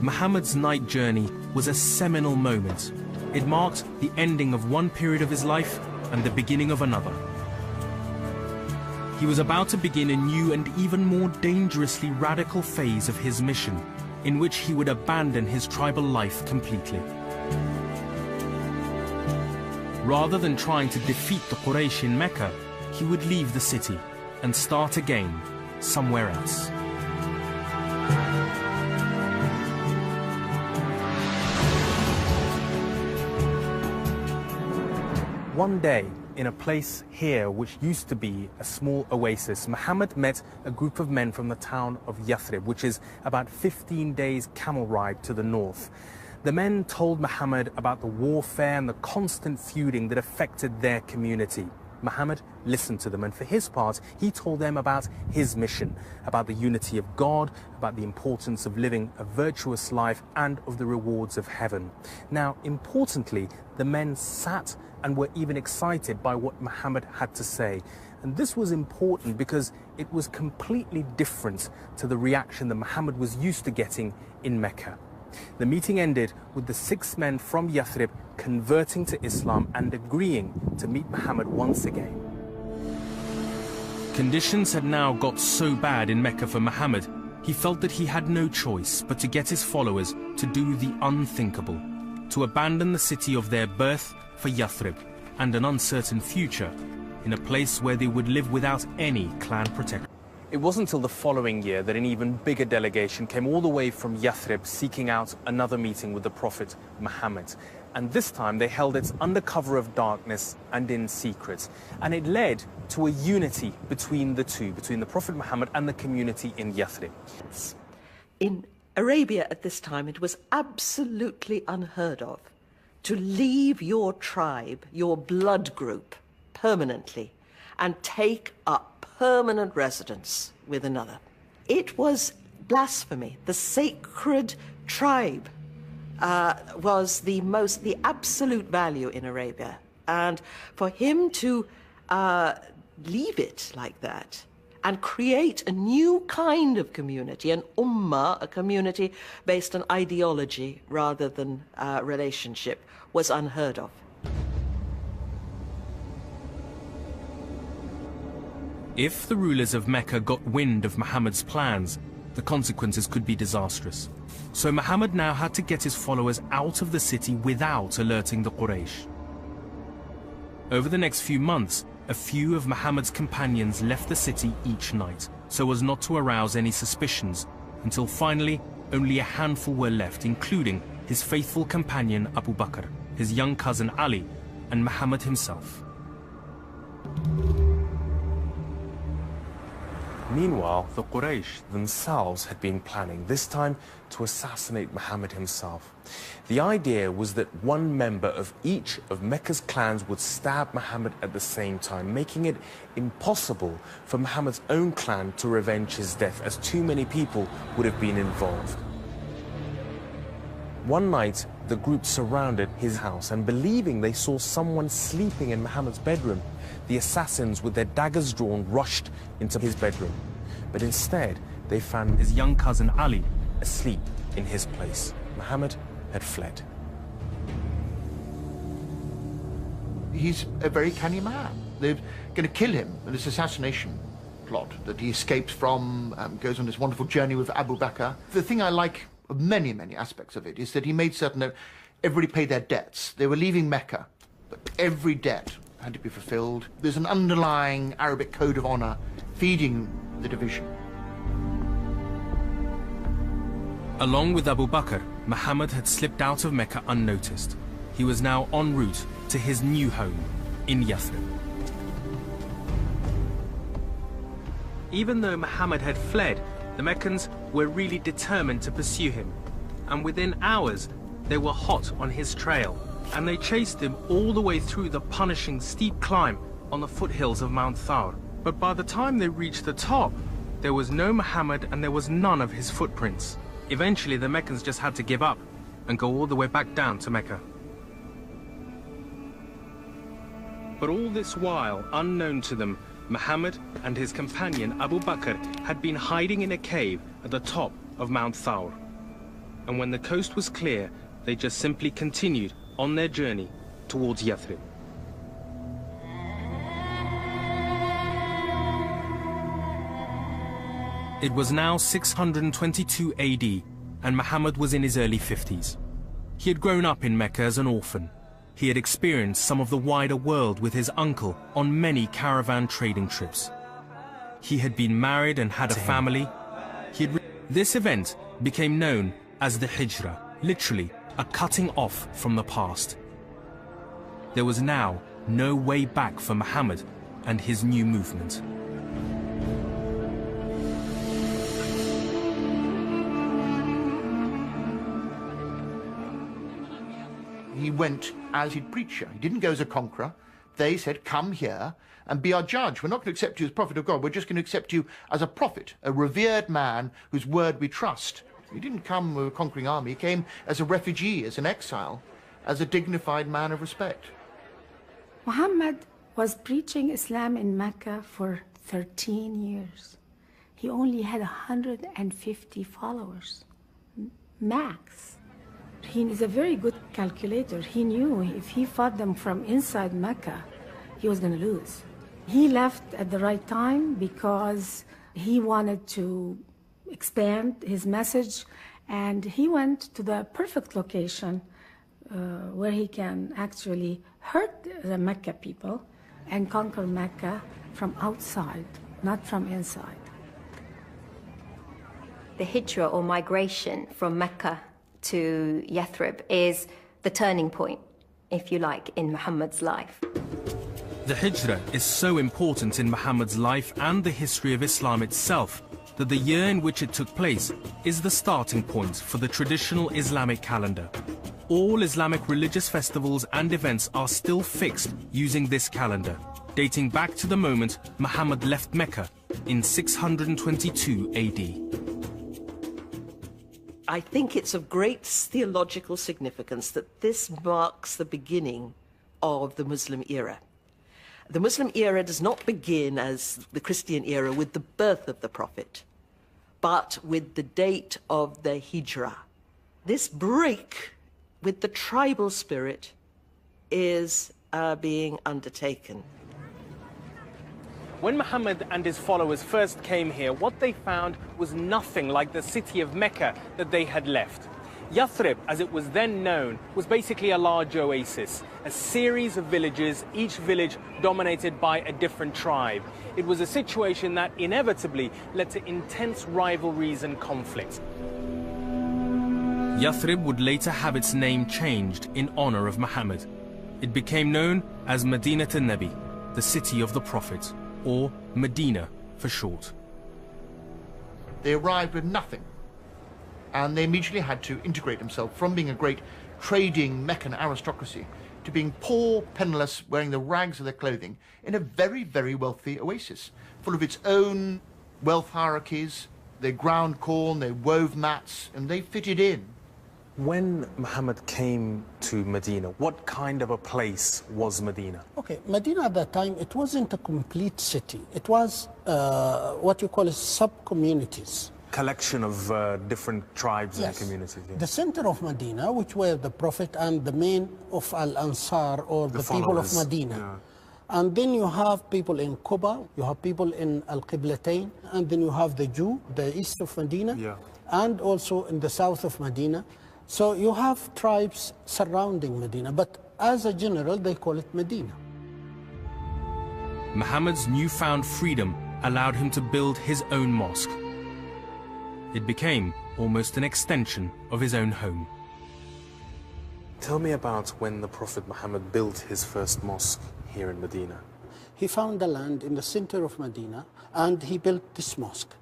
Muhammad's night journey was a seminal moment. It marked the ending of one period of his life and the beginning of another. He was about to begin a new and even more dangerously radical phase of his mission, in which he would abandon his tribal life completely. Rather than trying to defeat the Quraysh in Mecca, he would leave the city and start again somewhere else. One day, in a place here which used to be a small oasis, Muhammad met a group of men from the town of Yathrib, which is about 15 days camel ride to the north. The men told Muhammad about the warfare and the constant feuding that affected their community. Muhammad listened to them, and for his part, he told them about his mission, about the unity of God, about the importance of living a virtuous life, and of the rewards of heaven. Now, importantly, the men sat and were even excited by what Muhammad had to say. And this was important because it was completely different to the reaction that Muhammad was used to getting in Mecca. The meeting ended with the 6 men from Yathrib converting to Islam and agreeing to meet Muhammad once again. Conditions had now got so bad in Mecca for Muhammad, he felt that he had no choice but to get his followers to do the unthinkable, to abandon the city of their birth for Yathrib and an uncertain future in a place where they would live without any clan protection. It wasn't until the following year that an even bigger delegation came all the way from Yathrib seeking out another meeting with the Prophet Muhammad. And this time they held it under cover of darkness and in secret. And it led to a unity between the two, between the Prophet Muhammad and the community in Yathrib. In Arabia at this time, it was absolutely unheard of to leave your tribe, your blood group, permanently and take up permanent residence with another. It was blasphemy. The sacred tribe was the absolute value in Arabia. And for him to leave it like that and create a new kind of community, an ummah, a community based on ideology rather than relationship, was unheard of. If the rulers of Mecca got wind of Muhammad's plans, the consequences could be disastrous. So Muhammad now had to get his followers out of the city without alerting the Quraysh. Over the next few months, a few of Muhammad's companions left the city each night, so as not to arouse any suspicions, until finally only a handful were left, including his faithful companion Abu Bakr, his young cousin Ali, and Muhammad himself. Meanwhile, the Quraysh themselves had been planning, this time to assassinate Muhammad himself. The idea was that one member of each of Mecca's clans would stab Muhammad at the same time, making it impossible for Muhammad's own clan to revenge his death, as too many people would have been involved. One night, the group surrounded his house, and believing they saw someone sleeping in Muhammad's bedroom, the assassins, with their daggers drawn, rushed into his bedroom. But instead, they found his young cousin Ali asleep in his place. Muhammad had fled. He's a very canny man. They're going to kill him in this assassination plot that he escapes from, goes on this wonderful journey with Abu Bakr. The thing I like of many, many aspects of it is that he made certain that everybody paid their debts. They were leaving Mecca, but every debt had to be fulfilled. There's an underlying Arabic code of honor feeding the division. Along with Abu Bakr, Muhammad had slipped out of Mecca unnoticed. He was now en route to his new home in Yathrib. Even though Muhammad had fled, the Meccans were really determined to pursue him. And within hours, they were hot on his trail, and they chased him all the way through the punishing steep climb on the foothills of Mount Thawr. But by the time they reached the top, there was no Muhammad and there was none of his footprints. Eventually, the Meccans just had to give up and go all the way back down to Mecca. But all this while, unknown to them, Muhammad and his companion Abu Bakr had been hiding in a cave at the top of Mount Thawr. and when the coast was clear, they just simply continued on their journey towards Yathrib. It was now 622 AD, and Muhammad was in his early 50s. He had grown up in Mecca as an orphan. He had experienced some of the wider world with his uncle on many caravan trading trips. He had been married and had a family. This event became known as the Hijra, literally a cutting off from the past. There was now no way back for Muhammad and his new movement. He went as he'd preacher. He didn't go as a conqueror. They said, come here and be our judge. We're not going to accept you as prophet of God. We're just going to accept you as a prophet, a revered man whose word we trust. He didn't come with a conquering army. He came as a refugee, as an exile, as a dignified man of respect. Muhammad was preaching Islam in Mecca for 13 years. He only had 150 followers, max. He is a very good calculator. He knew if he fought them from inside Mecca, he was going to lose. He left at the right time because he wanted to expand his message, and he went to the perfect location where he can actually hurt the Mecca people and conquer Mecca from outside, not from inside. The Hijra, or migration from Mecca to Yathrib, is the turning point, if you like, in Muhammad's life. The Hijra is so important in Muhammad's life and the history of Islam itself that the year in which it took place is the starting point for the traditional Islamic calendar. All Islamic religious festivals and events are still fixed using this calendar, dating back to the moment Muhammad left Mecca in 622 AD. I think it's of great theological significance that this marks the beginning of the Muslim era. The Muslim era does not begin, as the Christian era, with the birth of the Prophet, but with the date of the Hijra. This break with the tribal spirit is being undertaken. When Muhammad and his followers first came here, what they found was nothing like the city of Mecca that they had left. Yathrib, as it was then known, was basically a large oasis, a series of villages, each village dominated by a different tribe. It was a situation that inevitably led to intense rivalries and conflict. Yathrib would later have its name changed in honor of Muhammad. It became known as Madinat al-Nabi, the city of the Prophet, or Medina for short. They arrived with nothing, and they immediately had to integrate themselves from being a great trading Meccan aristocracy to being poor, penniless, wearing the rags of their clothing in a very, very wealthy oasis, full of its own wealth hierarchies. They ground corn, they wove mats, and they fitted in. When Muhammad came to Medina, what kind of a place was Medina? Okay, Medina at that time, it wasn't a complete city. It was what you call sub-communities. Collection of different tribes and communities. Yeah. The center of Medina, which were the Prophet and the main of Al-Ansar, or the people of Medina. Yeah. And then you have people in Quba, you have people in Al-Qiblatain, and then you have the Jew, the east of Medina, and also in the south of Medina. So you have tribes surrounding Medina, but as a general, they call it Medina. Muhammad's newfound freedom allowed him to build his own mosque. It became almost an extension of his own home. Tell me about when the Prophet Muhammad built his first mosque here in Medina. He found the land in the center of Medina, and he built this mosque.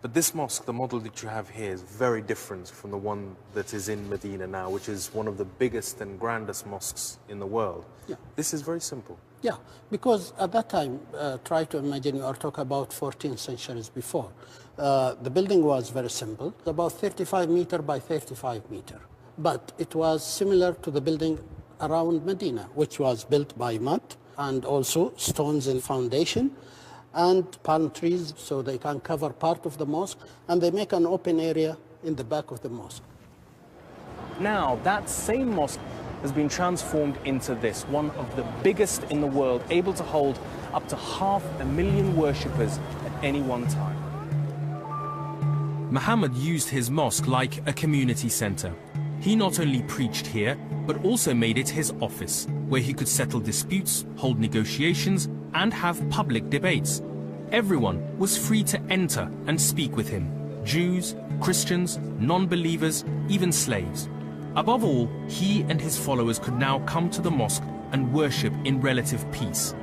But this mosque, the model that you have here, is very different from the one that is in Medina now, which is one of the biggest and grandest mosques in the world. Yeah. This is very simple. Yeah, because at that time, try to imagine you are talking about 14 centuries before. The building was very simple, about 35 meter by 35 meter. But it was similar to the building around Medina, which was built by mud and also stones in foundation, and palm trees, so they can cover part of the mosque, and they make an open area in the back of the mosque. Now, that same mosque has been transformed into this, one of the biggest in the world, able to hold up to 500,000 worshippers at any one time. Muhammad used his mosque like a community center. He not only preached here, but also made it his office, where he could settle disputes, hold negotiations, and have public debates. Everyone was free to enter and speak with him. Jews, Christians, non-believers, even slaves. Above all, he and his followers could now come to the mosque and worship in relative peace.